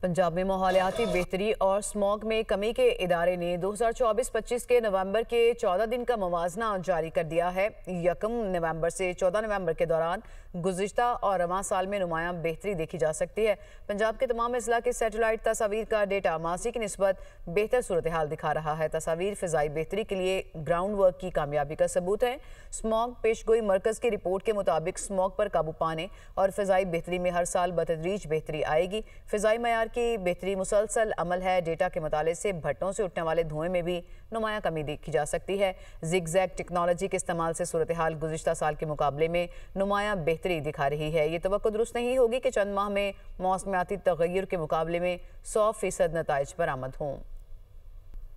पंजाब में माहौलियाती बेहतरी और स्मॉग में कमी के इदारे ने 2024-25 के नवंबर के 14 दिन का मवाजना जारी कर दिया है। 1 नवंबर से 14 नवंबर के दौरान गुज़िश्ता और रवां साल में नुमायां बेहतरी देखी जा सकती है। पंजाब के तमाम अजला के सैटेलाइट तस्वीर का डेटा माजी की निस्बत बेहतर सूरत हाल दिखा रहा है। तस्वीर फ़िज़ाई बेहतरी के लिए ग्राउंड वर्क की कामयाबी का सबूत है। स्मॉग पेशगोई मरकज़ की रिपोर्ट के मुताबिक स्मॉग पर काबू पाने और फ़िज़ाई बेहतरी में हर साल बतदरीज बेहतरी आएगी। फ़िज़ाई मयार की बेहतरी मुसलसल अमल है। डेटा के मुताले से भट्टों से उठने वाले धुएं में भी नुमायां कमी देखी जा सकती है। ज़िगज़ैग टेक्नोलॉजी के इस्तेमाल से सूरत हाल गुज़िश्ता साल के मुकाबले में नुमायां बेहतरी दिखा रही है। ये तवक्को दुरुस्त नहीं होगी कि चंद माह में मौसमियाती तग़य्युर के मुकाबले में 100% नताइज बरामद हों।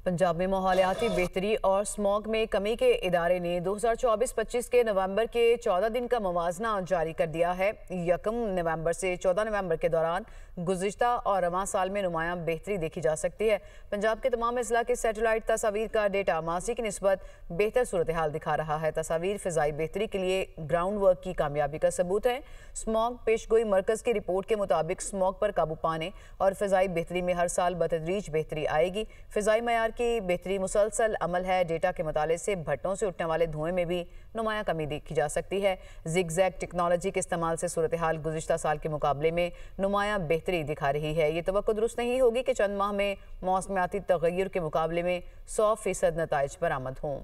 पंजाब में माहौलियाती बेहतरी और स्मॉग में कमी के इदारे ने 2024-25 के नवंबर के 14 दिन का मवाजना जारी कर दिया है। 1 नवंबर से 14 नवंबर के दौरान गुज़िश्ता और रवां साल में नुमायां बेहतरी देखी जा सकती है। पंजाब के तमाम अजला के सैटेलाइट तस्वीर का डेटा माजी की निस्बत बेहतर सूरत हाल दिखा रहा है। तस्वीर फ़िज़ाई बेहतरी के लिए ग्राउंड वर्क की कामयाबी का सबूत है। स्मॉग पेशगोई मरकज़ की रिपोर्ट के मुताबिक स्मॉग पर काबू पाने और फ़िज़ाई बेहतरी में हर साल बतदरीज बेहतरी आएगी। फ़िज़ाई मयार की बेहतरी मुसलसल अमल है। डेटा के मुताले से भट्टों से उठने वाले धुएं में भी नुमायां कमी देखी जा सकती है। ज़िगज़ैग टेक्नोलॉजी के इस्तेमाल से सूरत हाल गुज़िश्ता साल के मुकाबले में नुमायां बेहतरी दिखा रही है। ये तवक्को दुरुस्त नहीं होगी कि चंद माह में मौसमियाती तग़य्युर के मुकाबले में 100% नताइज बरामद हों।